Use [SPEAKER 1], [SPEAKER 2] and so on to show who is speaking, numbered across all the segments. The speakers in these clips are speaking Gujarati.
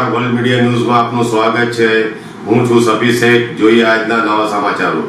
[SPEAKER 1] નમસ્કાર, વર્લ્ડ મીડિયા ન્યૂઝમાં આપનું સ્વાગત છે। હું છું સભી શેખ। જોઈએ આજના નવા સમાચારો।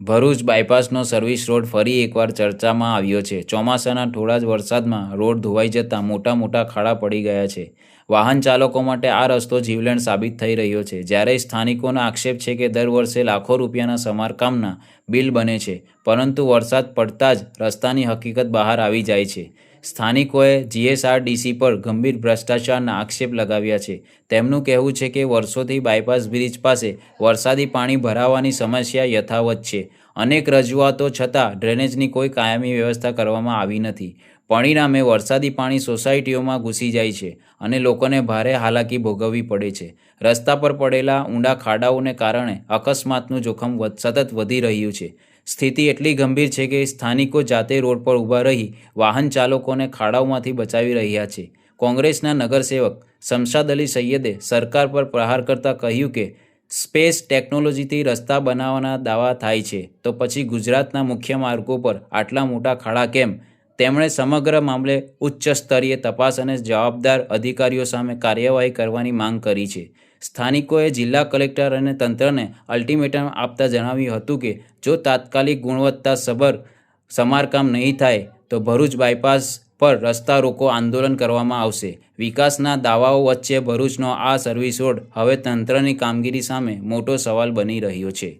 [SPEAKER 2] ભરૂચ બાયપાસનો સર્વિસ રોડ ફરી એકવાર ચર્ચામાં આવ્યો છે। ચોમાસાના થોડા જ વરસાદમાં રોડ ધોવાઈ જતાં મોટા ખાડા પડી ગયા છે। વાહન ચાલકો માટે આ રસ્તો જીવલેણ સાબિત થઈ રહ્યો છે। જ્યારે સ્થાનિકોનો આક્ષેપ છે કે દર વર્ષે લાખો રૂપિયાના સમારકામના બિલ બને છે, પરંતુ વરસાદ પડતા જ રસ્તાની હકીકત બહાર આવી જાય છે। સ્થાનિકોએ જીએસઆરડીસી પર ગંભીર ભ્રષ્ટાચારના આક્ષેપ લગાવ્યા છે। તેમનું કહેવું છે કે વર્ષોથી બાયપાસ બ્રિજ પાસે વરસાદી પાણી ભરાવાની સમસ્યા યથાવત છે। અનેક રજૂઆતો છતાં ડ્રેનેજની કોઈ કાયમી વ્યવસ્થા કરવામાં આવી નથી। પરિણામે વરસાદી પાણી સોસાયટીઓમાં ઘૂસી જાય છે અને લોકોને ભારે હાલાકી ભોગવવી પડે છે। રસ્તા પર પડેલા ઊંડા ખાડાઓને કારણે અકસ્માતનું જોખમ સતત વધી રહ્યું છે। સ્થિતિ એટલી ગંભીર છે કે સ્થાનિકો જાતે રોડ પર ઊભા રહી વાહન ચાલકોને ખાડાઓમાંથી બચાવી રહ્યા છે। કોંગ્રેસના નગરસેવક શમશાદ અલી સૈયદે સરકાર પર પ્રહાર કરતા કહ્યું કે સ્પેસ ટેકનોલોજીથી રસ્તા બનાવવાના દાવા થાય છે, તો પછી ગુજરાતના મુખ્ય માર્ગો પર આટલા મોટા ખાડા કેમ? તેમણે સમગ્ર મામલે ઉચ્ચ સ્તરીય તપાસ અને જવાબદાર અધિકારીઓ સામે કાર્યવાહી કરવાની માંગ કરી છે। સ્થાનિકોએ જિલ્લા કલેક્ટર અને તંત્રને અલ્ટિમેટમ આપતા જણાવ્યું હતું કે જો તાત્કાલિક ગુણવત્તાસભર સમારકામ નહીં થાય તો ભરૂચ બાયપાસ પર રસ્તા રોકો આંદોલન કરવામાં આવશે। વિકાસના દાવાઓ વચ્ચે ભરૂચનો આ સર્વિસ રોડ હવે તંત્રની કામગીરી સામે મોટો સવાલ બની રહ્યો છે।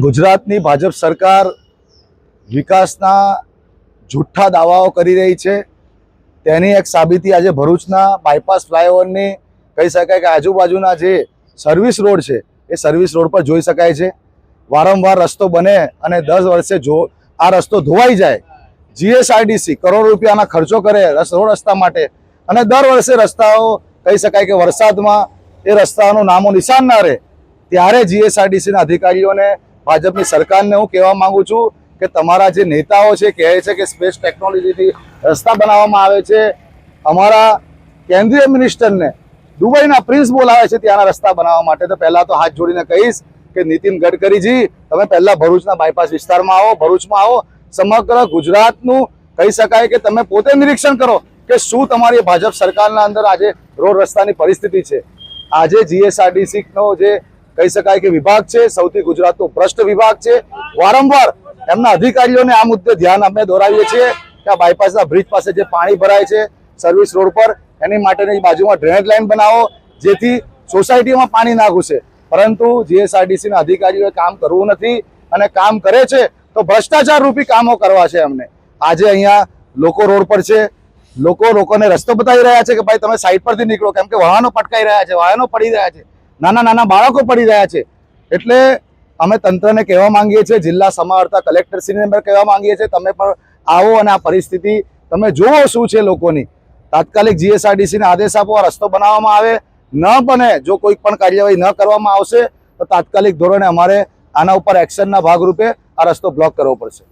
[SPEAKER 3] ગુજરાતની ભાજપ સરકાર વિકાસના જૂઠા દાવાઓ કરી રહી છે। તેની એક સાબિતી આજે ભરૂચના બાયપાસ ફ્લાયઓવરની કહી શકાય કે આજુબાજુના જે સર્વિસ રોડ છે એ સર્વિસ રોડ પર જોઈ શકાય છે। વારંવાર રસ્તો બને અને 10 વર્ષે જો આ રસ્તો ધોવાઈ જાય, જીએસઆરડીસી કરોડ રૂપિયાના ખર્ચો કરે રોડ રસ્તા માટે અને દર વર્ષે રસ્તાઓ કહી શકાય કે વરસાદમાં એ રસ્તાનું નામો નિશાન ના રહે, ત્યારે જીએસઆરડીસીના અધિકારીઓને ભાજપની સરકારને હું કહેવા માંગુ છું કે તમારા જે નેતાઓ છે કહે છે કે સ્પેસ ટેકનોલોજીથી રસ્તા બનાવવામાં આવે છે, અમારા કેન્દ્રીય મિનિસ્ટરને દુબઈના પ્રિન્સ બોલાવે છે ત્યાંના રસ્તા બનાવવા માટે, તો પહેલાં તો હાથ જોડીને કહીશ કે નીતિન ગડકરીજી, તમે પહેલાં ભરૂચના બાયપાસ વિસ્તારમાં આવો, ભરૂચમાં આવો, સમગ્ર ગુજરાતનું કહી શકાય કે તમે પોતે નિરીક્ષણ કરો કે શું તમારી ભાજપ સરકારના અંદર આજે રોડ રસ્તાની પરિસ્થિતિ છે। આજે જીએસઆરડીસીનો જે કહી શકાય કે વિભાગ છે સૌથી ગુજરાતનો ભ્રષ્ટ વિભાગ છે। વારંવાર એમના અધિકારીઓને આ મુદ્દે ધ્યાન અમે દોરાવીએ છીએ કે આ બાયપાસના બ્રિજ પાસે જે પાણી ભરાય છે સર્વિસ રોડ પર, એની માટેની બાજુમાં ડ્રેનેજ લાઇન બનાવો જેથી સોસાયટીમાં પાણી ના ઘૂસે, પરંતુ જીએસઆરડીસીના અધિકારીઓએ કામ કરવું નથી અને કામ કરે છે તો ભ્રષ્ટાચાર રૂપી કામો કરવા છે એમને। આજે અહીંયા લોકો રોડ પર છે, લોકોને રસ્તો બતાવી રહ્યા છે કે ભાઈ તમે સાઈડ પરથી નીકળો, કેમ કે વાહનો પટકાઈ રહ્યા છે, વાહનો પડી રહ્યા છે, નાના બાળકો પડી રહ્યા છે। એટલે અમે તંત્રને કહેવા માંગીએ છીએ, જિલ્લા સમાહર્તા કલેક્ટરશ્રીને કહેવા માંગીએ છીએ, તમે પણ આવો અને આ પરિસ્થિતિ તમે જુઓ શું છે લોકોની। તાત્કાલિક જીએસઆરડીસીને આદેશ આપો, આ રસ્તો બનાવવામાં આવે, ન બને જો કોઈ પણ કાર્યવાહી ન કરવામાં આવશે તો તાત્કાલિક ધોરણે અમારે આના ઉપર એક્શનના ભાગરૂપે આ રસ્તો બ્લોક કરવો પડશે।